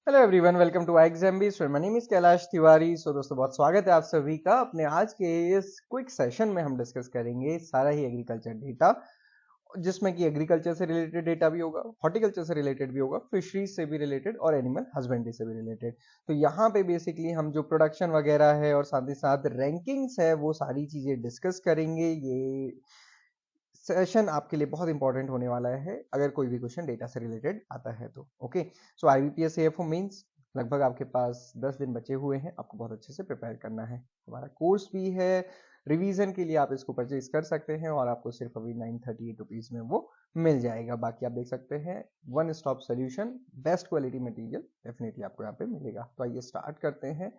Hello everyone, welcome to Exambee. My name is Kailash Tiwari. दोस्तों, बहुत स्वागत है आप सभी का अपने आज के इस क्विक सेशन में। हम डिस्कस करेंगे सारा ही एग्रीकल्चर डेटा, जिसमें कि एग्रीकल्चर से रिलेटेड डेटा भी होगा, हॉर्टिकल्चर से रिलेटेड भी होगा, फिशरीज से भी रिलेटेड और एनिमल हस्बेंड्री से भी रिलेटेड। तो यहाँ पे बेसिकली हम जो प्रोडक्शन वगैरह है और साथ ही साथ रैंकिंग्स है वो सारी चीजें डिस्कस करेंगे। ये सेशन आपके लिए बहुत इंपॉर्टेंट होने वाला है अगर कोई भी क्वेश्चन डेटा से रिलेटेड आता है तो। ओके, सो आईबीपीएस एएफओ मींस लगभग आपके पास 10 दिन बचे हुए हैं, आपको बहुत अच्छे से प्रिपेयर करना है। हमारा कोर्स भी है, रिवीजन के लिए आप इसको परचेज कर सकते हैं और आपको सिर्फ अभी 938 रुपीज में वो मिल जाएगा। बाकी आप देख सकते हैं one stop solution, best quality material definitely आपको यहाँ पे मिलेगा। तो आइए स्टार्ट करते हैं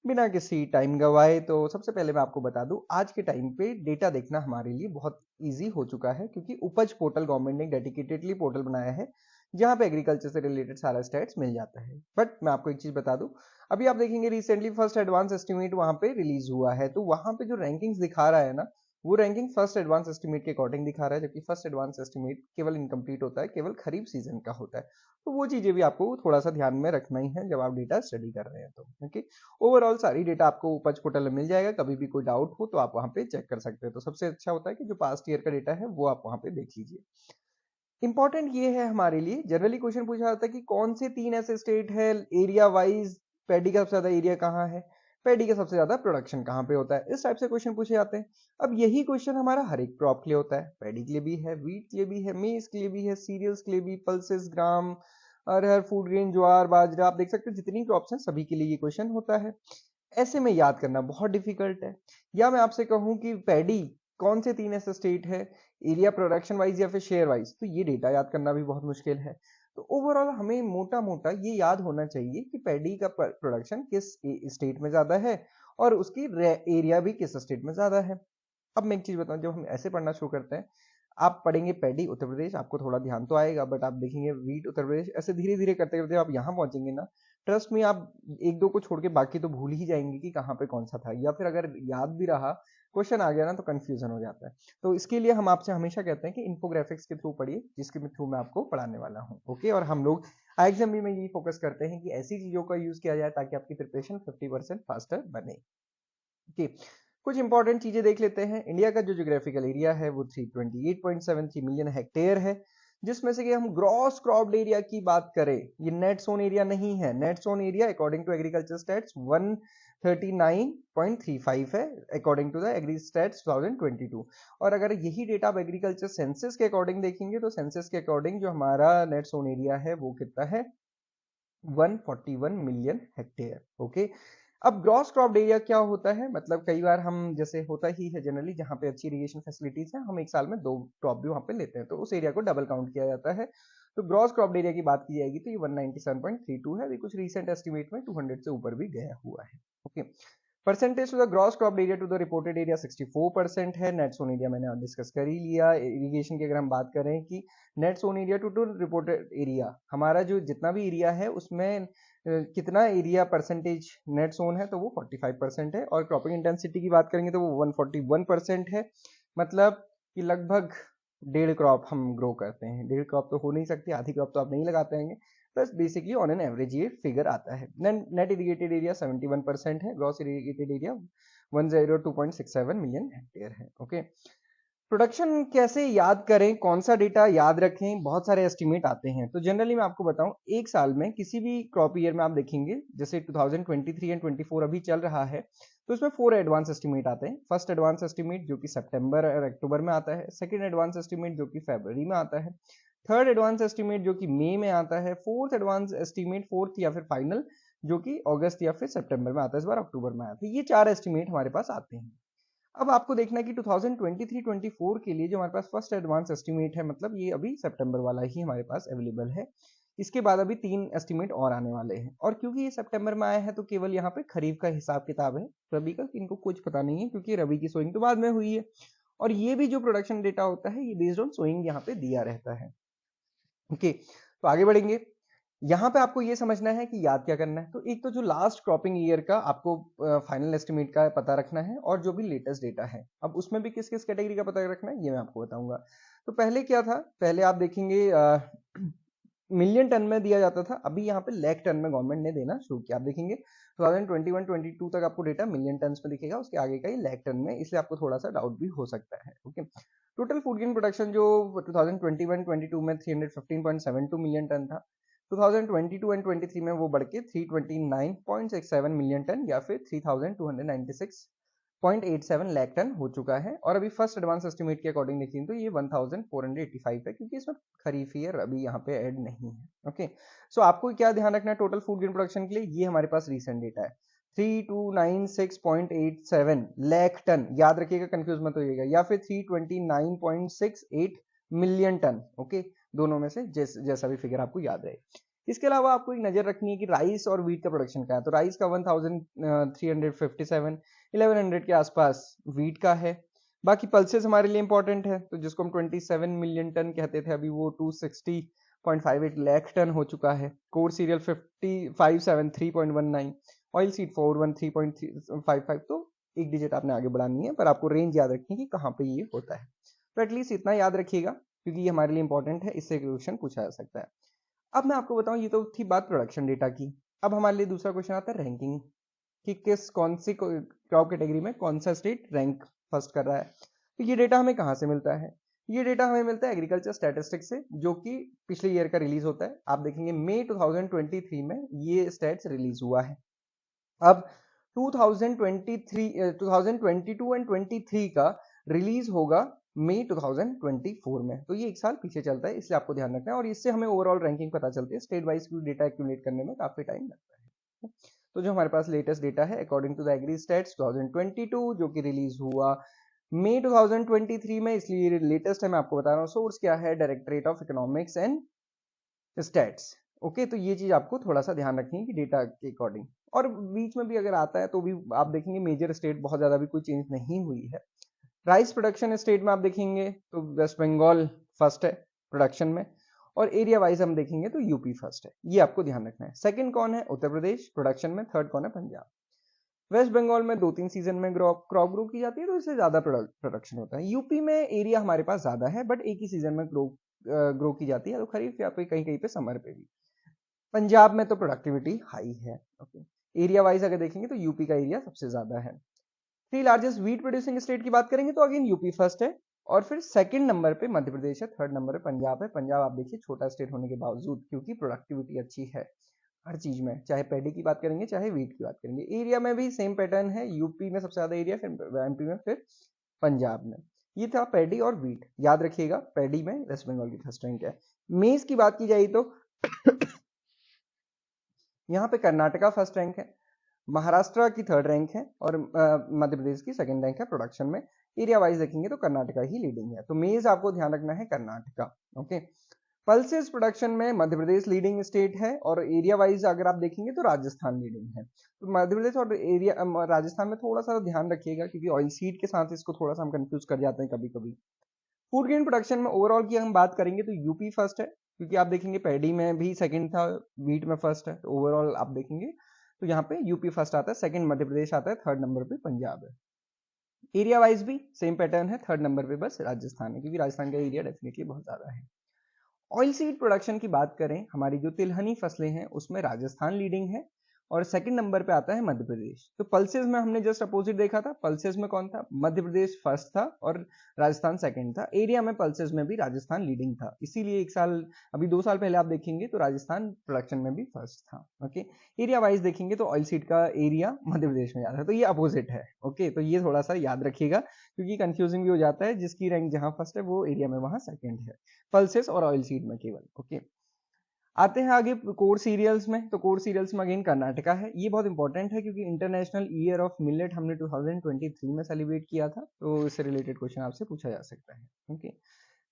बिना किसी टाइम गवाए। तो सबसे पहले मैं आपको बता दूं, आज के टाइम पे डेटा देखना हमारे लिए बहुत इजी हो चुका है, क्योंकि उपज पोर्टल गवर्नमेंट ने डेडिकेटेडली पोर्टल बनाया है जहां पे एग्रीकल्चर से रिलेटेड सारा स्टैट्स मिल जाता है। बट मैं आपको एक चीज बता दूं, अभी आप देखेंगे रिसेंटली फर्स्ट एडवांस एस्टिमेट वहां पे रिलीज हुआ है, तो वहां पे जो रैंकिंग्स दिखा रहा है ना, वो रैंकिंग फर्स्ट एडवांस एस्टिमेट के अकॉर्डिंग दिखा रहा है, जबकि फर्स्ट एडवांस एस्टिमेट केवल इनकम्प्लीट होता है, केवल खरीफ सीजन का होता है। तो वो चीजें भी आपको थोड़ा सा ध्यान में रखना ही है जब आप डेटा स्टडी कर रहे हैं तो। ओके, ओवरऑल सारी डेटा आपको उपज पोर्टल में मिल जाएगा। कभी भी कोई डाउट हो तो आप वहां पे चेक कर सकते हैं। तो सबसे अच्छा होता है कि जो पास्ट ईयर का डेटा है वो आप वहां पे देख लीजिए। इंपॉर्टेंट ये है हमारे लिए, जनरली क्वेश्चन पूछा जाता है कि कौन से 3 ऐसे स्टेट है एरिया वाइज पैडी का सबसे ज्यादा एरिया कहाँ है, पैडी का सबसे ज्यादा प्रोडक्शन कहाँ पे होता है, इस टाइप से क्वेश्चन पूछे जाते हैं। अब यही क्वेश्चन हमारा हर एक क्रॉप के लिए होता है, पैडी के लिए भी है, वीट के लिए भी है, मेज के लिए भी है, सीरियल्स के लिए भी, पल्सेस, ग्राम, अरहर, फूड ग्रेन, ज्वार, बाजरा, आप देख सकते हैं जितनी क्रॉप्स हैं सभी के लिए ये क्वेश्चन होता है। ऐसे में याद करना बहुत डिफिकल्ट है। या मैं आपसे कहूं कि पैडी कौन से 3 ऐसे स्टेट है एरिया प्रोडक्शन वाइज या फिर शेयर वाइज, तो ये डेटा याद करना भी बहुत मुश्किल है। तो ओवरऑल हमें मोटा मोटा ये याद होना चाहिए कि पैडी का प्रोडक्शन किस स्टेट में ज्यादा है और उसकी एरिया भी किस स्टेट में ज्यादा है। अब मैं एक चीज बताऊं, जब हम ऐसे पढ़ना शुरू करते हैं, आप पढ़ेंगे पैडी उत्तर प्रदेश, आपको थोड़ा ध्यान तो आएगा, बट आप देखेंगे वीट उत्तर प्रदेश, ऐसे धीरे धीरे करते करते आप यहाँ पहुंचेंगे ना, ट्रस्ट में आप एक दो को छोड़ के बाकी तो भूल ही जाएंगे कि कहाँ पे कौन सा था, या फिर अगर याद भी रहा क्वेश्चन आ गया ना तो कंफ्यूजन हो जाता है। तो इसके लिए हम आपसे हमेशा कहते हैं कि इन्फोग्राफिक्स के थ्रू पढ़िए, जिसके थ्रू मैं आपको पढ़ाने वाला हूँ। ओके, और हम लोग एग्जाम में यही फोकस करते हैं कि ऐसी चीजों का यूज किया जाए ताकि आपकी प्रिपरेशन 50% फास्टर बने। ओके, कुछ इंपॉर्टेंट चीजें देख लेते हैं। इंडिया का जो ज्योग्राफिकल एरिया है वो 328.73 मिलियन हेक्टेयर है, जिसमें से कि हम ग्रॉस क्रॉप्ड एरिया की बात करें, ये नेट सोन एरिया नहीं है। Net sown area according to agriculture stats 139.35 है, according to the agri stats 2022। और अगर यही डेटा आप एग्रीकल्चर सेंसस के अकॉर्डिंग देखेंगे तो सेंसस के अकॉर्डिंग जो हमारा नेट सोन एरिया है वो कितना है, 141 मिलियन हेक्टेयर। ओके, अब ग्रॉस क्रॉप एरिया क्या होता है, मतलब कई बार हम, जैसे होता ही है जनरली जहाँ पे अच्छी इरिगेशन फैसिलिटीज है, हम एक साल में 2 क्रॉप भी वहाँ पे लेते हैं, तो उस एरिया को डबल काउंट किया जाता है। तो ग्रॉस क्रॉप एरिया की बात की जाएगी तो ये 197.32 है, अभी कुछ रिसेंट एस्टिमेट में 200 से ऊपर भी गया हुआ है। Okay, percentage to the gross crop area to the reported area 64% है। नेट सोन एरिया मैंने डिस्कस कर ही लिया। इरिगेशन की अगर हम बात करें कि net sown area to reported area, हमारा जो जितना भी एरिया है उसमें कितना एरिया परसेंटेज नेट सोन है, तो वो 45% है। और क्रॉपिंग इंटेंसिटी की बात करेंगे तो वो 141% है, मतलब कि लगभग 1.5 क्रॉप हम ग्रो करते हैं। 1.5 क्रॉप तो हो नहीं सकती, आधी क्रॉप तो आप नहीं लगाते हैं, बस बेसिकली ऑन एन एवरेज ये फिगर आता है। नेट इरिगेटेड एरिया 71% है, gross irrigated area 102.67 million hectare है। ओके, प्रोडक्शन कैसे याद करें, कौन सा डेटा याद रखें, बहुत सारे एस्टिमेट आते हैं। तो जनरली मैं आपको बताऊं, एक साल में किसी भी क्रॉप ईयर में आप देखेंगे, जैसे 2023 एंड 24 अभी चल रहा है, तो इसमें 4 एडवांस एस्टिमेट आते हैं। फर्स्ट एडवांस एस्टिमेट जो कि सितंबर और अक्टूबर में आता है, सेकंड एडवांस एस्टिमेट जो कि फरवरी में आता है, थर्ड एडवांस एस्टिमेट जो कि मई में आता है, फोर्थ एडवांस एस्टिमेट, फोर्थ या फिर फाइनल, जो कि अगस्त या फिर सितंबर में आता है, इस बार अक्टूबर में आता है। ये 4 एस्टिमेट हमारे पास आते हैं। अब आपको देखना है कि 2023-24 के लिए जो हमारे पास फर्स्ट एडवांस एस्टिमेट है, मतलब ये अभी सितंबर वाला ही हमारे पास अवेलेबल है। इसके बाद अभी 3 एस्टिमेट और आने वाले हैं, और क्योंकि ये सितंबर में आया है तो केवल यहाँ पे खरीफ का हिसाब किताब है, रबी का इनको कुछ पता नहीं है, क्योंकि रबी की सोइंग तो बाद में हुई है। और ये भी जो प्रोडक्शन डेटा होता है ये बेस्ड ऑन सोइंग यहाँ पे दिया रहता है। ओके, तो आगे बढ़ेंगे। यहाँ पे आपको ये समझना है कि याद क्या करना है। तो एक तो जो लास्ट क्रॉपिंग ईयर का आपको फाइनल एस्टिमेट का पता रखना है, और जो भी लेटेस्ट डेटा है, अब उसमें भी किस किस कैटेगरी का पता रखना है ये मैं आपको बताऊंगा। तो पहले क्या था, पहले आप देखेंगे मिलियन टन में दिया जाता था, अभी यहाँ पे लाख टन में गवर्नमेंट ने देना शुरू किया। आप देखेंगे 2021-22 तक आपको डेटा मिलियन टन में दिखेगा, उसके आगे का ही लाख टन में, इसलिए आपको थोड़ा सा डाउट भी हो सकता है। Okay, total food grain production जो 2021-22 में 315.72 मिलियन टन था, 2022 एंड 23 में वो बढ़ के 329.67 मिलियन टन या फिर 3296.87 लाख टन हो चुका है। और अभी फर्स्ट एडवांस एस्टिमेट के अकॉर्डिंग देखें तो ये 1485 है, क्योंकि इसमें खरीफ ईयर अभी यहाँ पे ऐड नहीं है। ओके, सो आपको क्या ध्यान रखना है टोटल फूड ग्रेन प्रोडक्शन के लिए, ये हमारे पास रीसेंट डेटा है 3296.87 लाख टन, याद रखिएगा, कंफ्यूज मत होइएगा, या फिर 329.68 मिलियन टन। ओके, दोनों में से जैसा भी फिगर आपको याद रहे। इसके अलावा आपको एक नजर रखनी है कि राइस और व्हीट का प्रोडक्शन क्या है। तो राइस का 1357, 1100 के आसपास व्हीट का है। बाकी पल्सेस हमारे लिए इंपॉर्टेंट है, तो जिसको हम 27 मिलियन टन कहते थे, अभी वो 260.58 लाख टन हो चुका है। Core serial 573.19, oil seed 413.55। तो एक डिजिट आपने आगे बढ़ानी है, पर आपको रेंज याद रखनी है कि कहाँ पे ये होता है। तो एटलीस्ट इतना याद रखिएगा, क्योंकि ये हमारे लिए इंपॉर्टेंट है, इससे क्वेश्चन पूछा जा सकता है। अब मैं आपको बताऊं, ये तो थी बात प्रोडक्शन डेटा की। अब हमारे लिए दूसरा क्वेश्चन आता है रैंकिंग, कि कौन सी क्रॉप कैटेगरी में कौन सा स्टेट रैंक फर्स्ट कर रहा है। तो ये डेटा हमें कहाँ से मिलता है? ये डेटा हमें मिलता है एग्रीकल्चर स्टैटिस्टिक्स से, जो कि पिछले ईयर का रिलीज होता है। आप देखेंगे मई 2023 में ये स्टैट्स रिलीज हुआ है। अब 2022 एंड 23 का रिलीज होगा मई 2024 में, तो ये एक साल पीछे चलता है, इसलिए आपको ध्यान रखना है। और इससे हमें ओवरऑल रैंकिंग पता चलती है, स्टेट वाइज डेटा एक्यूमुलेट करने में काफी टाइम लगता है। तो जो हमारे पास लेटेस्ट डेटा है according to the agri stats 2022, जो कि रिलीज हुआ मई 2023 में, इसलिए लेटेस्ट है, मैं आपको बता रहा हूँ। सोर्स क्या है? Directorate of economics and stats. Okay, तो ये चीज आपको थोड़ा सा ध्यान रखनी है कि डेटा के अकॉर्डिंग। और बीच में भी अगर आता है तो भी आप देखेंगे मेजर स्टेट बहुत ज्यादा भी कोई चेंज नहीं हुई है। राइस प्रोडक्शन स्टेट में आप देखेंगे तो वेस्ट बंगाल फर्स्ट है प्रोडक्शन में, और एरिया वाइज हम देखेंगे तो यूपी फर्स्ट है, ये आपको ध्यान रखना है। सेकंड कौन है? उत्तर प्रदेश प्रोडक्शन में। थर्ड कौन है? पंजाब। वेस्ट बंगाल में 2-3 सीजन में क्रॉप ग्रो की जाती है, तो इससे ज्यादा प्रोडक्शन होता है। यूपी में एरिया हमारे पास ज्यादा है, बट एक ही सीजन में ग्रो की जाती है, तो खरीफ या फिर कहीं कहीं पे समर पे भी। पंजाब में तो प्रोडक्टिविटी हाई है। ओके, एरिया वाइज अगर देखेंगे तो यूपी का एरिया सबसे ज्यादा है। Three largest wheat producing state की बात करेंगे तो अगेन यूपी फर्स्ट है, और फिर सेकंड नंबर पे मध्य प्रदेश है, थर्ड नंबर पे पंजाब है। पंजाब आप देखिए छोटा स्टेट होने के बावजूद, क्योंकि प्रोडक्टिविटी अच्छी है हर चीज में, चाहे पैडी की बात करेंगे चाहे व्हीट की बात करेंगे। एरिया में भी सेम पैटर्न है, यूपी में सबसे ज्यादा एरिया, फिर एमपी में, फिर पंजाब में। ये था पैडी और व्हीट, याद रखिएगा। पैडी में वेस्ट बंगाल की फर्स्ट रैंक है। मेज की बात की जाए तो यहाँ पे कर्नाटका फर्स्ट रैंक है, महाराष्ट्र की थर्ड रैंक है, और मध्य प्रदेश की सेकंड रैंक है प्रोडक्शन में। एरिया वाइज देखेंगे तो कर्नाटका ही लीडिंग है, तो मेज आपको ध्यान रखना है कर्नाटका। ओके, पल्सेस प्रोडक्शन में मध्य प्रदेश लीडिंग स्टेट है, और एरिया वाइज अगर आप देखेंगे तो राजस्थान लीडिंग है। तो मध्य प्रदेश और एरिया राजस्थान में थोड़ा सा ध्यान रखिएगा, क्योंकि ऑयल सीड के साथ इसको थोड़ा सा हम कंफ्यूज कर जाते हैं कभी कभी। फूड ग्रेन प्रोडक्शन में ओवरऑल की हम बात करेंगे तो यूपी फर्स्ट है, क्योंकि आप देखेंगे पैडी में भी सेकंड था, व्हीट में फर्स्ट है, तो ओवरऑल आप देखेंगे तो यहाँ पे यूपी फर्स्ट आता है, सेकंड मध्य प्रदेश आता है, थर्ड नंबर पे पंजाब है। एरिया वाइज भी सेम पैटर्न है, थर्ड नंबर पे बस राजस्थान है, क्योंकि राजस्थान का एरिया डेफिनेटली बहुत ज्यादा है। ऑयल सीड प्रोडक्शन की बात करें, हमारी जो तिलहनी फसलें हैं उसमें राजस्थान लीडिंग है, और सेकंड नंबर पे आता है मध्य प्रदेश। तो पल्सेस में हमने जस्ट अपोजिट देखा था, पल्सेस में कौन था? मध्य प्रदेश फर्स्ट था और राजस्थान सेकंड था। एरिया में पल्सेस में भी राजस्थान लीडिंग था, इसीलिए एक साल, अभी 2 साल पहले आप देखेंगे तो राजस्थान प्रोडक्शन में भी फर्स्ट था। ओके, एरिया वाइज देखेंगे तो ऑयल सीड का एरिया मध्य प्रदेश में ज्यादा है, तो ये अपोजिट है। ओके, तो ये थोड़ा सा याद रखिएगा, क्योंकि कंफ्यूजिंग भी हो जाता है, जिसकी रैंक जहां फर्स्ट है वो एरिया में वहां सेकंड है, पल्सेस और ऑयल सीड में केवल। ओके, आते हैं आगे कोर सीरियल्स में। तो कोर सीरियल्स में अगेन कर्नाटका है, ये बहुत इंपॉर्टेंट है, क्योंकि इंटरनेशनल ईयर ऑफ मिलेट हमने 2023 में सेलिब्रेट किया था, तो इससे रिलेटेड क्वेश्चन आपसे पूछा जा सकता है। ओके,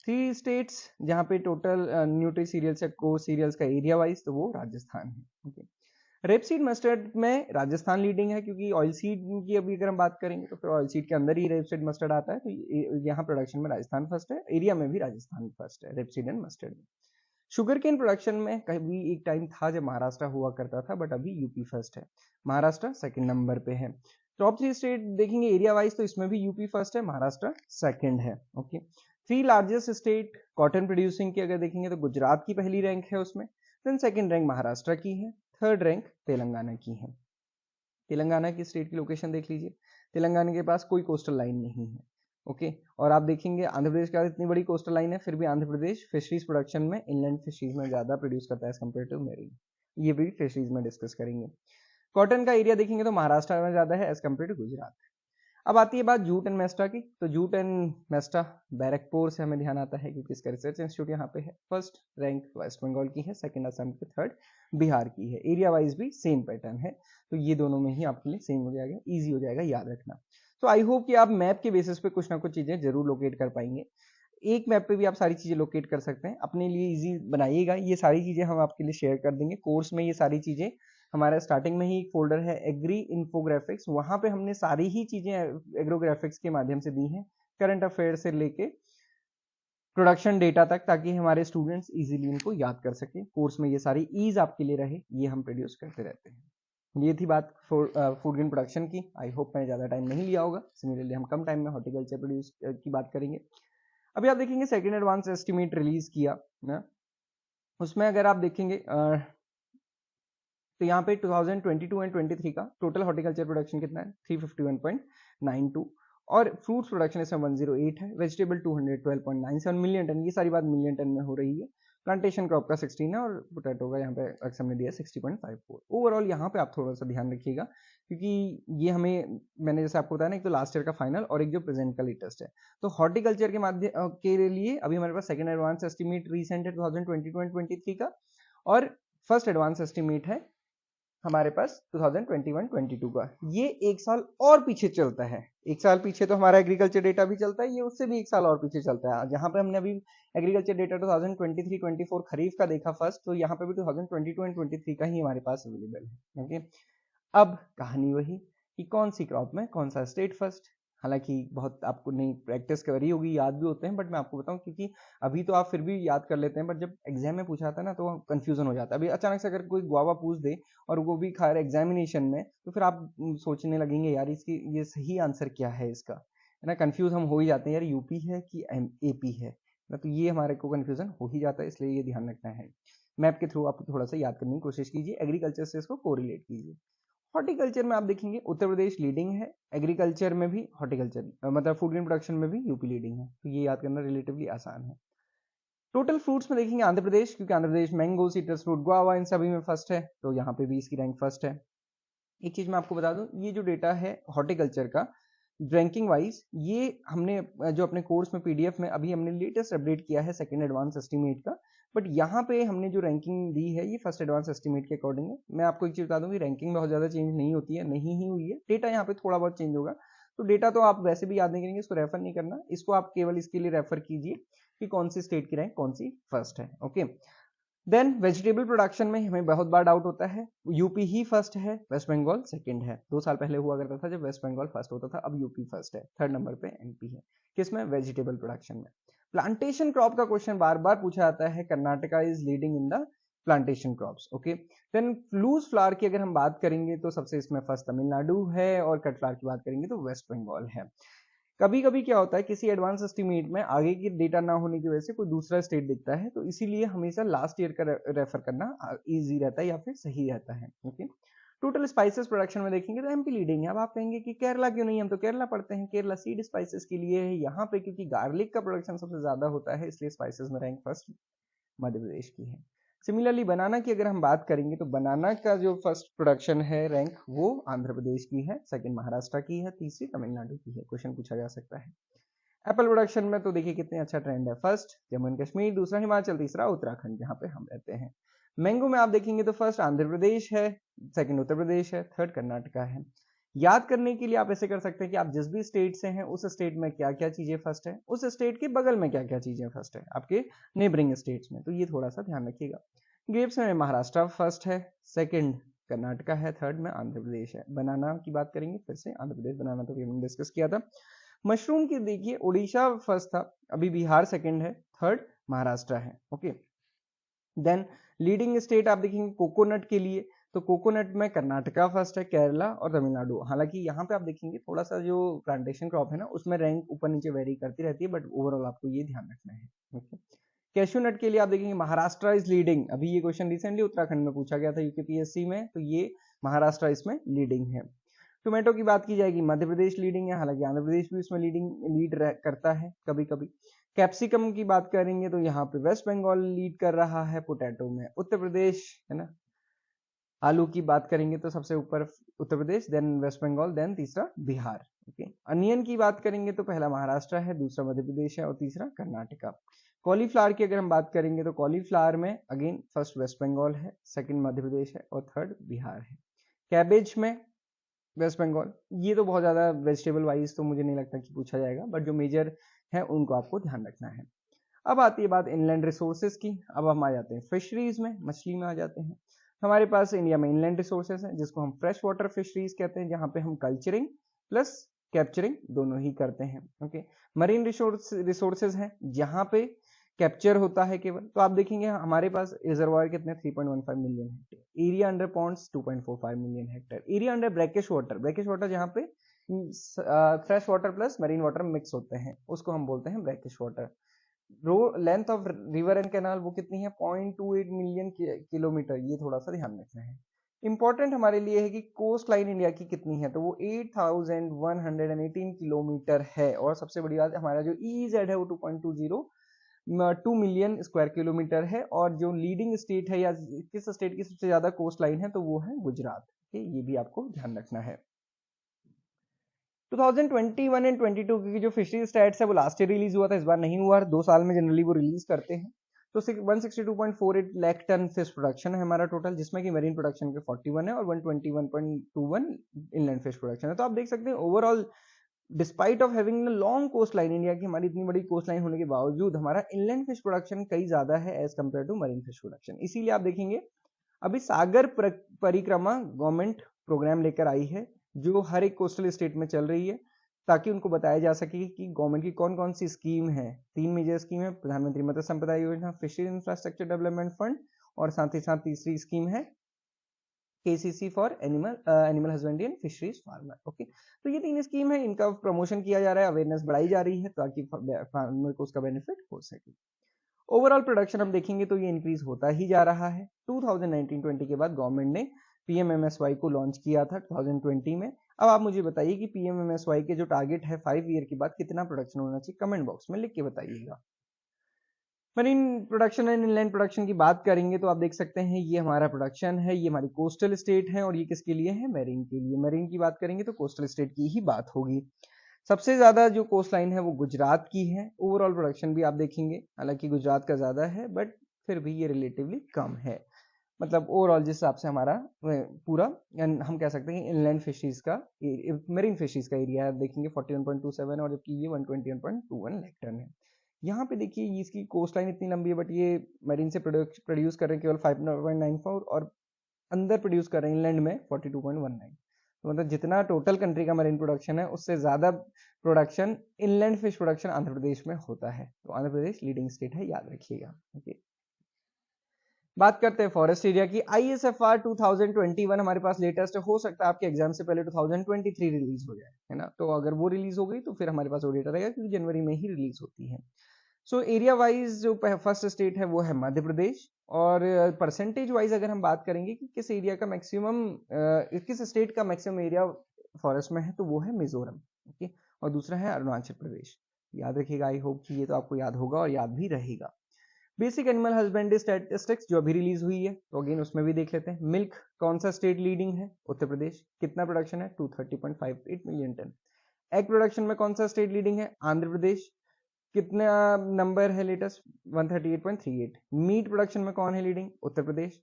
3 स्टेट्स जहाँ पे टोटल न्यूट्री सीरियल्स या कोर सीरियल्स का एरिया वाइज, तो वो राजस्थान है। ओके, रेपसीड मस्टर्ड में राजस्थान लीडिंग है, क्योंकि ऑयल सीड की अभी अगर हम बात करेंगे तो फिर ऑयल सीड के अंदर ही रेपसीड मस्टर्ड आता है, तो यहाँ प्रोडक्शन में राजस्थान फर्स्ट है, एरिया में भी राजस्थान फर्स्ट है रेपसीड एंड मस्टर्ड में। शुगर केन प्रोडक्शन में कभी एक टाइम था जब महाराष्ट्र हुआ करता था, बट अभी यूपी फर्स्ट है, महाराष्ट्र सेकंड नंबर पे है। टॉप 3 स्टेट देखेंगे एरिया वाइज, तो इसमें भी यूपी फर्स्ट है, महाराष्ट्र सेकंड है। Okay, 3 largest state cotton producing की अगर देखेंगे तो गुजरात की पहली रैंक है उसमें, देन सेकंड रैंक महाराष्ट्र की है, थर्ड रैंक तेलंगाना की है। तेलंगाना की स्टेट की लोकेशन देख लीजिए, तेलंगाना के पास कोई कोस्टल लाइन नहीं है। ओके, और आप देखेंगे आंध्र प्रदेश का इतनी बड़ी कोस्टल लाइन है, फिर भी आंध्र प्रदेश फिशरीज प्रोडक्शन में इनलैंड फिशरीज में ज्यादा प्रोड्यूस करता है एज कम्पेयर टू मेरीन। ये भी फिशरीज में डिस्कस करेंगे। कॉटन का एरिया देखेंगे तो महाराष्ट्र में ज्यादा है एज कम्पेयर टू गुजरात। अब आती है बात जूट एंड मेस्टा की, तो जूट एंड मेस्टा बैरकपुर से हमें ध्यान आता है क्योंकि इसका रिसर्च इंस्टीट्यूट यहाँ पे है। फर्स्ट रैंक वेस्ट बंगाल की है, सेकंड असम की, थर्ड बिहार की है। एरिया वाइज भी सेम पैटर्न है, तो ये दोनों में ही आपके लिए सेम हो जाएगा, इजी हो जाएगा याद रखना। तो आई होप कि आप मैप के बेसिस पे कुछ ना कुछ चीजें जरूर लोकेट कर पाएंगे। एक मैप पे भी आप सारी चीजें लोकेट कर सकते हैं, अपने लिए इजी बनाइएगा। ये सारी चीजें हम आपके लिए शेयर कर देंगे कोर्स में। ये सारी चीजें हमारा स्टार्टिंग में ही एक फोल्डर है एग्री इन्फोग्राफिक्स, वहां पे हमने सारी ही चीजें एग्रोग्राफिक्स के माध्यम से दी हैं, करंट अफेयर से लेके प्रोडक्शन डेटा तक, ताकि हमारे स्टूडेंट्स इजीली इनको याद कर सके। कोर्स में ये सारी ईज आपके लिए रहे, ये हम प्रोड्यूस करते रहते हैं। ये थी बात फूड ग्रेन प्रोडक्शन की। आई होप मैंने ज़्यादा टाइम नहीं लिया होगा। सिमिलरली हम कम टाइम में हॉर्टिकल्चर प्रोड्यूस की बात करेंगे। अभी आप देखेंगे सेकेंड एडवांस एस्टिमेट रिलीज किया ना, उसमें अगर आप देखेंगे तो यहाँ पे 2022 एंड 23 का टोटल हॉर्टिकल्चर प्रोडक्शन कितना है 351.92, और फ्रूट्स प्रोडक्शन इसमें 108 है, वेजिटेबल 212.97 मिलियन टन। ये सारी बात मिलियन टन में हो रही है। प्लांटेशन क्रॉप का 16 है और पोटैटो का यहाँ पे अक्सर ने दिया 60.54। ओवरऑल यहाँ पे आप थोड़ा सा ध्यान रखिएगा, क्योंकि ये हमें, मैंने जैसे आपको बताया ना, एक तो लास्ट ईयर का फाइनल और एक जो प्रेजेंट का लेटेस्ट है। तो हॉर्टिकल्चर के माध्यम के लिए अभी हमारे पास सेकंड एडवांस एस्टिमेट रिसेंट है 2022 एंड 23 का, और फर्स्ट एडवांस एस्टिमेट है हमारे पास 2021-22 का। ये एक साल और पीछे चलता है। एक साल पीछे तो हमारा एग्रीकल्चर डेटा भी चलता है, ये उससे भी एक साल और पीछे चलता है। जहां पे हमने अभी एग्रीकल्चर डेटा 2023-24 खरीफ का देखा फर्स्ट, तो यहाँ पे भी 2022 एंड 23 का ही हमारे पास अवेलेबल है। ओके, अब कहानी वही कि कौन सी क्रॉप में कौन सा स्टेट फर्स्ट। हालांकि बहुत आपको नहीं प्रैक्टिस करी होगी, याद भी होते हैं, बट मैं आपको बताऊं क्योंकि अभी तो आप फिर भी याद कर लेते हैं, बट जब एग्जाम में पूछा था ना तो कंफ्यूजन हो जाता है। अभी अचानक से अगर कोई गुआवा पूछ दे और वो भी खैर एग्जामिनेशन में, तो फिर आप सोचने लगेंगे यार इसकी ये सही आंसर क्या है इसका, है ना। कंफ्यूज हम हो ही जाते हैं यार, यूपी है कि एपी है ना, तो ये हमारे को कंफ्यूजन हो ही जाता है। इसलिए ये ध्यान रखना है। मैप के थ्रू आप थोड़ा सा याद करने की कोशिश कीजिए, एग्रीकल्चर से इसको कोरिलेट कीजिए। हॉर्टिकल्चर में आप देखेंगे उत्तर प्रदेश लीडिंग है, एग्रीकल्चर में भी हॉर्टिकल्चर मतलब फूड ग्रेन प्रोडक्शन में भी यूपी लीडिंग है, तो ये याद करना रिलेटिवली आसान है। टोटल फ्रूट्स में देखेंगे आंध्र प्रदेश, क्योंकि Andhra Pradesh mango, citrus fruit, guava इन सभी में फर्स्ट है, तो यहाँ पे भी इसकी रैंक फर्स्ट है। एक चीज मैं आपको बता दूं, ये जो डेटा है हॉर्टिकल्चर का रैंकिंग वाइज, ये हमने जो अपने कोर्स में पीडीएफ में अभी हमने लेटेस्ट अपडेट किया है सेकंड एडवांस एस्टिमेट का, बट यहाँ पे हमने जो रैंकिंग दी है ये फर्स्ट एडवांस एस्टिमेट के अकॉर्डिंग है। मैं आपको एक चीज बता दूं कि रैंकिंग में बहुत ज्यादा चेंज नहीं होती है, नहीं ही हुई है। डेटा यहाँ पे थोड़ा बहुत चेंज होगा, तो डेटा तो आप वैसे भी याद नहीं करेंगे, इसको रेफर नहीं करना, इसको आप केवल इसके लिए रेफर कीजिए कि कौन सी स्टेट की रैंक कौन सी फर्स्ट है। ओके, देन वेजिटेबल प्रोडक्शन में हमें बहुत बार डाउट होता है, यूपी ही फर्स्ट है, वेस्ट बंगाल सेकंड है। 2 साल पहले हुआ करता था जब वेस्ट बंगाल फर्स्ट होता था, अब यूपी फर्स्ट है, थर्ड नंबर पे एमपी है। किसमें? वेजिटेबल प्रोडक्शन में। प्लांटेशन क्रॉप का क्वेश्चन बार बार पूछा जाता है, Karnataka is leading in the plantation crops. Okay, then loose flower की अगर हम बात करेंगे तो सबसे इसमें फर्स्ट तमिलनाडु है, और कट फ्लावर की बात करेंगे तो वेस्ट बंगाल है। कभी कभी क्या होता है, किसी एडवांस एस्टिमेट में आगे की डेटा ना होने की वजह से कोई दूसरा स्टेट दिखता है, तो इसीलिए हमेशा लास्ट ईयर का रेफर करना इजी रहता है या फिर सही रहता है। ओके, टोटल स्पाइसेस प्रोडक्शन में देखेंगे तो एमपी लीडिंग है। अब आप कहेंगे कि केरला क्यों नहीं, हम तो केरला पढ़ते हैं। केरला सीड स्पाइसेस के लिए है यहाँ पे, क्योंकि गार्लिक का प्रोडक्शन सबसे ज्यादा होता है, इसलिए स्पाइसेस में रैंक फर्स्ट मध्य प्रदेश की है। सिमिलरली बनाना की अगर हम बात करेंगे तो बनाना का जो फर्स्ट प्रोडक्शन है रैंक, वो आंध्र प्रदेश की है, सेकंड महाराष्ट्र की है, तीसरी तमिलनाडु की है। क्वेश्चन पूछा जा सकता है। एप्पल प्रोडक्शन में तो देखिए कितने अच्छा ट्रेंड है, फर्स्ट जम्मू एंड कश्मीर, दूसरा हिमाचल, तीसरा उत्तराखंड जहां पे हम रहते हैं। मैंगो में आप देखेंगे तो फर्स्ट आंध्र प्रदेश है, सेकंड उत्तर प्रदेश है, थर्ड कर्नाटका है। याद करने के लिए आप ऐसे कर सकते हैं कि आप जिस भी स्टेट से हैं उस स्टेट में क्या क्या चीजें फर्स्ट है, उस स्टेट के बगल में क्या क्या चीजें फर्स्ट है आपके नेबरिंग स्टेट्स में, तो ये थोड़ा सा ध्यान रखिएगा। ग्रेप्स में महाराष्ट्र फर्स्ट है, सेकंड कर्नाटका है, थर्ड में आंध्र प्रदेश है। बनाना की बात करेंगे फिर से आंध्र प्रदेश, बनाना तो हमने डिस्कस किया था। मशरूम की देखिए उड़ीसा फर्स्ट था, अभी बिहार सेकंड है, थर्ड महाराष्ट्र है। ओके, देन लीडिंग स्टेट आप देखेंगे कोकोनट के लिए तो कोकोनट में कर्नाटका फर्स्ट है, केरला और तमिलनाडु। हालांकि यहाँ पे आप देखेंगे थोड़ा सा जो प्लांटेशन क्रॉप है ना उसमें रैंक ऊपर नीचे वेरी करती रहती है, बट ओवरऑल आपको ये ध्यान रखना है। ओके, कैशू नट के लिए आप देखेंगे महाराष्ट्र इज लीडिंग। अभी ये क्वेश्चन रिसेंटली उत्तराखंड में पूछा गया था यूपीपीएससी में, तो ये महाराष्ट्र इसमें लीडिंग है। टोमेटो की बात की जाएगी, मध्य प्रदेश लीडिंग है, हालांकि आंध्र प्रदेश भी इसमें लीड करता है कभी कभी। कैप्सिकम की बात करेंगे तो यहाँ पे वेस्ट बंगाल लीड कर रहा है, पोटैटो में उत्तर प्रदेश है ना। आलू की बात करेंगे तो सबसे ऊपर Uttar Pradesh, then waste Bengal, then तीसरा बिहार। ओके, अनियन की बात करेंगे तो पहला महाराष्ट्र है, दूसरा मध्य प्रदेश है और तीसरा कर्नाटका। कॉलीफ्लावर की अगर हम बात करेंगे तो कॉलीफ्लावर में अगेन फर्स्ट वेस्ट बंगाल है, सेकंड मध्य प्रदेश है और थर्ड बिहार है। कैबेज में वेस्ट बंगाल। ये तो बहुत ज्यादा वेजिटेबल वाइज तो मुझे नहीं लगता कि पूछा जाएगा, बट जो मेजर है उनको आपको ध्यान रखना है। अब आती है बात इनलैंड रिसोर्सेज की। अब हम आ जाते हैं फिशरीज में, मछली में आ जाते हैं। हमारे पास इंडिया में इनलैंड रिसोर्सेज हैं जिसको हम फ्रेश वाटर फिशरीज कहते हैं, जहां पे हम कल्चरिंग प्लस कैप्चरिंग दोनों ही करते हैं। ओके, मरीन रिसोर्सेज हैं जहां पे कैप्चर होता है केवल। तो आप देखेंगे हमारे पास रिजर्वायर कितने 3.15 million hectare, area under ponds 2.45 million hectare, area under brackish water जहां पे fresh water plus marine water mix होते हैं उसको हम बोलते हैं brackish water. Length of river and canal वो कितनी है 0.28 मिलियन किलोमीटर, ये थोड़ा सा ध्यान रखना है। इंपॉर्टेंट हमारे लिए है कि कोस्ट लाइन इंडिया की कितनी है, तो वो 8118 किलोमीटर है। और सबसे बड़ी बात हमारा जो EEZ है वो 2 मिलियन स्क्वायर किलोमीटर है। और जो लीडिंग स्टेट है या किस स्टेट की सबसे ज्यादा कोस्ट लाइन है तो वो है गुजरात। ये भी आपको ध्यान रखना है। 2021 एंड 22 की जो फिशरी स्टैट्स है वो लास्ट ईयर रिलीज हुआ था, इस बार नहीं हुआ। 2 साल में जनरली वो रिलीज करते हैं। तो 162.48 लाख टन फिश प्रोडक्शन है हमारा टोटल, जिसमें कि मरीन प्रोडक्शन के 41 है और 121.21 इनलैंड फिश प्रोडक्शन है। तो आप देख सकते हैं overall despite of having long coast line, India की हमारी इतनी बड़ी कोस्ट लाइन होने के बावजूद हमारा इनलैंड फिश प्रोडक्शन कई ज्यादा है as compare to marine fish production. इसीलिए आप देखेंगे अभी सागर परिक्रमा गवर्नमेंट प्रोग्राम लेकर आई है जो हर एक कोस्टल स्टेट में चल रही है, ताकि उनको बताया जा सके कि गवर्नमेंट की कौन कौन सी स्कीम है। 3 मेजर स्कीम है, प्रधानमंत्री मत्स्य संपदा योजना, फिशरीज इंफ्रास्ट्रक्चर डेवलपमेंट फंड, और साथ ही साथ तीसरी स्कीम है KCC for animal husbandry and fisheries farmer. Okay, तो ये 3 स्कीम है, इनका प्रमोशन किया जा रहा है, अवेयरनेस बढ़ाई जा रही है ताकि फार्मर को उसका बेनिफिट हो सके। ओवरऑल प्रोडक्शन हम देखेंगे तो ये इंक्रीज होता ही जा रहा है। 2019-20 के बाद गवर्नमेंट ने PMMSY को लॉन्च किया था 2020 में। अब आप मुझे बताइए कि PMMSY के जो टारगेट है 5 ईयर के बाद कितना प्रोडक्शन होना चाहिए, कमेंट बॉक्स में लिख के बताइएगा। Marine production and inland production की बात करेंगे तो आप देख सकते हैं ये हमारा प्रोडक्शन है, ये हमारी कोस्टल स्टेट है और ये किसके लिए है, मैरीन के लिए। मैरीन की बात करेंगे तो कोस्टल स्टेट की ही बात होगी। सबसे ज्यादा जो कोस्ट लाइन है वो गुजरात की है। ओवरऑल प्रोडक्शन भी आप देखेंगे हालांकि गुजरात का ज्यादा है, बट फिर भी ये रिलेटिवली कम है। मतलब ओवरऑल जिस हिसाब से हमारा पूरा हम कह सकते हैं इनलैंड फिशरीज का, मेरीन फिशरीज का एरिया देखेंगे 41.27 और जबकि ये 121.21 लाख टन है। यहाँ पे देखिए इसकी कोस्ट लाइन इतनी लंबी है, बट ये मरीन से प्रोड्यूस कर रहे हैं केवल 5.94 और अंदर प्रोड्यूस कर रहे हैं इनलैंड में 42.19। तो मतलब जितना टोटल कंट्री का मरीन प्रोडक्शन है उससे ज्यादा production inland fish production Andhra Pradesh में होता है। तो आंध्र प्रदेश लीडिंग स्टेट है, याद रखिएगा। ओके, बात करते हैं फॉरेस्ट एरिया की। ISFR 2021 हमारे पास लेटेस्ट हो सकता है आपके एग्जाम से पहले 2023 रिलीज हो जाए, है ना। तो अगर वो रिलीज हो गई तो फिर हमारे पास वो डेटा रहेगा क्योंकि जनवरी में ही रिलीज होती है। सो एरिया वाइज जो फर्स्ट स्टेट है वो है मध्य प्रदेश, और परसेंटेज वाइज अगर हम बात करेंगे कि किस एरिया का मैक्सिमम किस स्टेट का मैक्सिमम एरिया फॉरेस्ट में है तो वो है मिजोरम। ओके, और दूसरा है अरुणाचल प्रदेश। याद रखिएगा, आई होप कि ये तो आपको याद होगा और याद भी रहेगा। बेसिक एनिमल हस्बेंड्री स्टैटिस्टिक्स जो अभी रिलीज हुई है तो अगेन उसमें भी देख लेते हैं। मिल्क कौन सा स्टेट लीडिंग है, उत्तर प्रदेश, कितना प्रोडक्शन है 230.58 मिलियन टन। एग प्रोडक्शन में कौन सा स्टेट लीडिंग है, आंध्र प्रदेश, कितना नंबर है लेटेस्ट 138.38। मीट प्रोडक्शन में कौन है लीडिंग, उत्तर प्रदेश,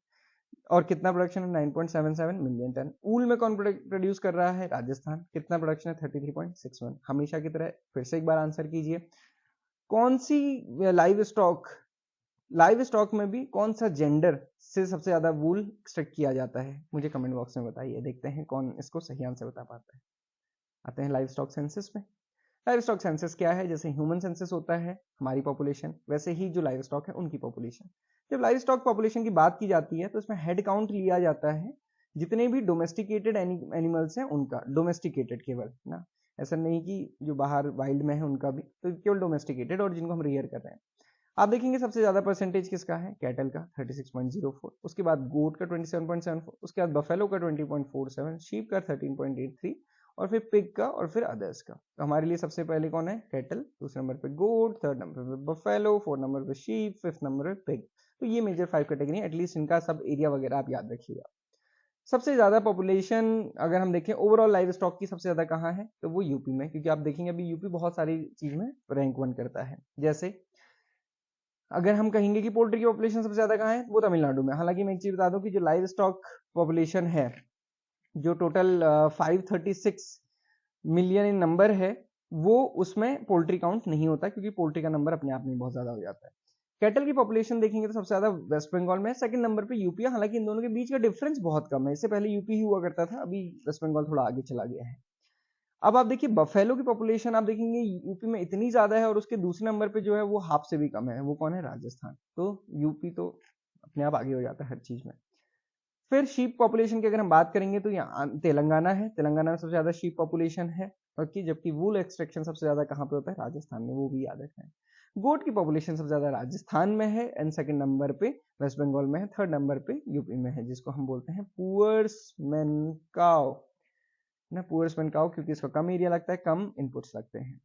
और कितना प्रोडक्शन है 9.77 मिलियन टन। ऊल में कौन प्रोड्यूस कर रहा है, राजस्थान, कितना प्रोडक्शन है 33.61। हमेशा की तरह फिर से एक बार आंसर कीजिए, कौन सी लाइव स्टॉक में भी कौन सा जेंडर से सबसे ज्यादा वूल एक्सट्रैक्ट किया जाता है, मुझे कमेंट बॉक्स में बताइए, देखते हैं कौन इसको सही आंसर बता पाता है। आते हैं लाइव स्टॉक सेंसस में। लाइव स्टॉक सेंसस क्या है, जैसे ह्यूमन सेंसस होता है हमारी पॉपुलेशन, वैसे ही जो लाइव स्टॉक है उनकी पॉपुलेशन। जब लाइव स्टॉक पॉपुलेशन की बात की जाती है तो इसमें हेड काउंट लिया जाता है जितने भी डोमेस्टिकेटेड एनिमल्स हैं उनका, डोमेस्टिकेटेड केवल ना, ऐसा नहीं कि जो बाहर वाइल्ड में है उनका भी, तो केवल डोमेस्टिकेटेड और जिनको हम रेयर कर रहे हैं। आप देखेंगे सबसे ज्यादा परसेंटेज किसका है, कैटल का 36.04, उसके बाद गोट का 27.74, उसके बाद बफेलो का 20.47, शीप का 13.83 और फिर पिग का और फिर अदर्स का। तो हमारे लिए सबसे पहले कौन है, कैटल, दूसरे नंबर पे गोट, थर्ड नंबर पे बफेलो, फोर्थ नंबर पे शीप, फिफ्थ नंबर पे पिग। तो ये मेजर 5 कैटेगरी, एटलीस्ट इनका सब एरिया वगैरह आप याद रखिएगा। सबसे ज्यादा पॉपुलेशन अगर हम देखें ओवरऑल लाइव स्टॉक की सबसे ज्यादा कहाँ है, तो वो यूपी में, क्योंकि आप देखेंगे अभी यूपी बहुत सारी चीज में रैंक 1 करता है। जैसे अगर हम कहेंगे कि पोल्ट्री की पॉपुलेशन सबसे ज्यादा कहाँ है, वो तमिलनाडु में। हालांकि मैं एक चीज बता दूं कि जो लाइव स्टॉक पॉपुलेशन है, जो टोटल 536 मिलियन इन नंबर है, वो उसमें पोल्ट्री काउंट नहीं होता, क्योंकि पोल्ट्री का नंबर अपने आप में बहुत ज्यादा हो जाता है। कैटल की पॉपुलेशन देखेंगे तो सबसे ज्यादा वेस्ट बंगाल में, सेकंड नंबर पे यूपी है। हालांकि इन दोनों के बीच का डिफरेंस बहुत कम है, इससे पहले यूपी ही हुआ करता था, अभी वेस्ट बंगाल थोड़ा आगे चला गया है। अब आप देखिए बफेलो की पॉपुलेशन आप देखेंगे यूपी में इतनी ज्यादा है, और उसके दूसरे नंबर पे जो है वो हाफ से भी कम है, वो कौन है, राजस्थान। तो यूपी तो अपने आप आगे हो जाता है हर चीज में। फिर शीप पॉपुलेशन की अगर हम बात करेंगे तो यहाँ तेलंगाना है, तेलंगाना में सबसे ज्यादा शीप पॉपुलेशन है, ओके, जबकि वूल एक्सट्रैक्शन सबसे ज्यादा कहाँ पे होता है, राजस्थान में, वो भी याद रखना है। गोट की पॉपुलेशन सबसे ज्यादा राजस्थान में है, एंड सेकंड नंबर पे वेस्ट बंगाल में है, थर्ड नंबर पे यूपी में है, जिसको हम बोलते हैं पुअर्समैन काउ ना, पुअर्समैन काउ, क्योंकि इसका कम एरिया लगता है, कम इनपुट्स लगते हैं।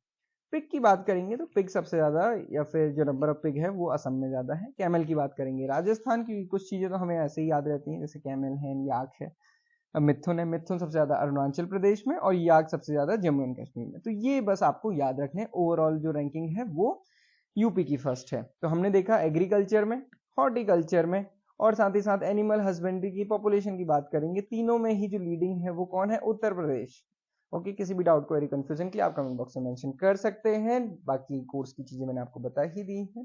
पिग की बात करेंगे तो पिग सबसे ज्यादा, या फिर जो नंबर ऑफ पिग है वो असम में ज्यादा है। कैमल की बात करेंगे, राजस्थान की कुछ चीजें तो हमें ऐसे ही याद रहती हैं, जैसे कैमल है, याक है, मिथुन है, मिथुन सबसे ज्यादा अरुणाचल प्रदेश में, और याक सबसे ज्यादा जम्मू एंड कश्मीर में। तो ये बस आपको याद रखने, ओवरऑल जो रैंकिंग है वो यूपी की फर्स्ट है। तो हमने देखा एग्रीकल्चर में, हॉर्टिकल्चर में, और साथ ही साथ एनिमल हस्बेंड्री की पॉपुलेशन की बात करेंगे, तीनों में ही जो लीडिंग है वो कौन है, उत्तर प्रदेश। ओके, किसी भी डाउट को या कंफ्यूजन के लिए आप कमेंट बॉक्स में मेंशन कर सकते हैं। बाकी कोर्स की चीजें मैंने आपको बता ही दी है।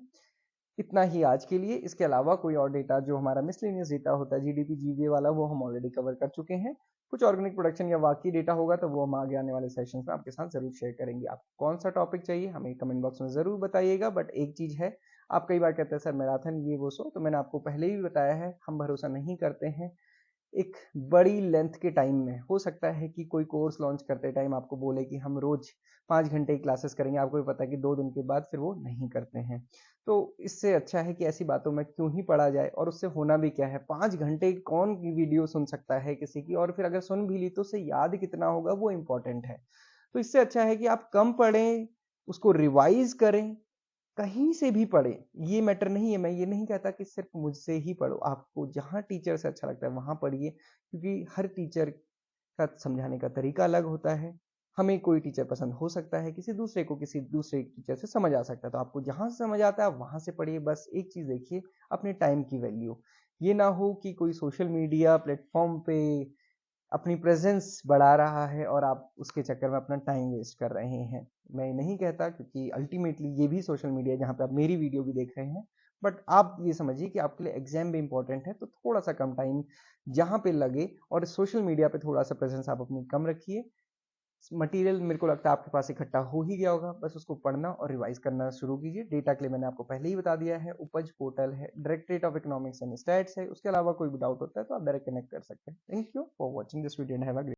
इतना ही आज के लिए। इसके अलावा कोई और डेटा जो हमारा मिसलेनियस डेटा होता है, जीडीपी जीवीए वाला, वो हम ऑलरेडी कवर कर चुके हैं। कुछ ऑर्गेनिक प्रोडक्शन या वाकई डेटा होगा तो वो हम आगे आने वाले सेशंस में आपके साथ जरूर शेयर करेंगे। आपको कौन सा टॉपिक चाहिए हमें कमेंट बॉक्स में जरूर बताइएगा। बट एक चीज है, आप कई बार कहते हैं सर मैराथन ये वो सो, तो मैंने आपको पहले ही बताया है, हम भरोसा नहीं करते हैं एक बड़ी लेंथ के टाइम में। हो सकता है कि कोई कोर्स लॉन्च करते टाइम आपको बोले कि हम रोज 5 घंटे की क्लासेस करेंगे, आपको भी पता है कि 2 दिन के बाद फिर वो नहीं करते हैं। तो इससे अच्छा है कि ऐसी बातों में क्यों ही पढ़ा जाए, और उससे होना भी क्या है, 5 घंटे कौन की वीडियो सुन सकता है किसी की, और फिर अगर सुन भी ली तो उसे याद कितना होगा वो इंपॉर्टेंट है। तो इससे अच्छा है कि आप कम पढ़ें, उसको रिवाइज करें, कहीं से भी पढ़े, ये मैटर नहीं है। मैं ये नहीं कहता कि सिर्फ मुझसे ही पढ़ो, आपको जहाँ टीचर से अच्छा लगता है वहां पढ़िए, क्योंकि हर टीचर का समझाने का तरीका अलग होता है। हमें कोई टीचर पसंद हो सकता है, किसी दूसरे को किसी दूसरे टीचर से समझ आ सकता है। तो आपको जहां से समझ आता है वहां से पढ़िए। बस एक चीज देखिए, अपने टाइम की वैल्यू। ये ना हो कि कोई सोशल मीडिया प्लेटफॉर्म पे अपनी प्रेजेंस बढ़ा रहा है और आप उसके चक्कर में अपना टाइम वेस्ट कर रहे हैं। मैं नहीं कहता, क्योंकि अल्टीमेटली ये भी सोशल मीडिया जहाँ पे आप मेरी वीडियो भी देख रहे हैं, बट आप ये समझिए कि आपके लिए एग्जाम भी इंपॉर्टेंट है, तो थोड़ा सा कम टाइम जहाँ पे लगे, और सोशल मीडिया पे थोड़ा सा प्रेजेंस आप अपनी कम रखिए। मटेरियल मेरे को लगता है आपके पास इकट्ठा हो ही गया होगा, बस उसको पढ़ना और रिवाइज करना शुरू कीजिए। डेटा के लिए मैंने आपको पहले ही बता दिया है, उपज पोर्टल है, directorate of economics and stats है। उसके अलावा कोई भी डाउट होता है तो आप डायरेक्ट कनेक्ट कर सकते हैं। Thank you for watching this video and have a great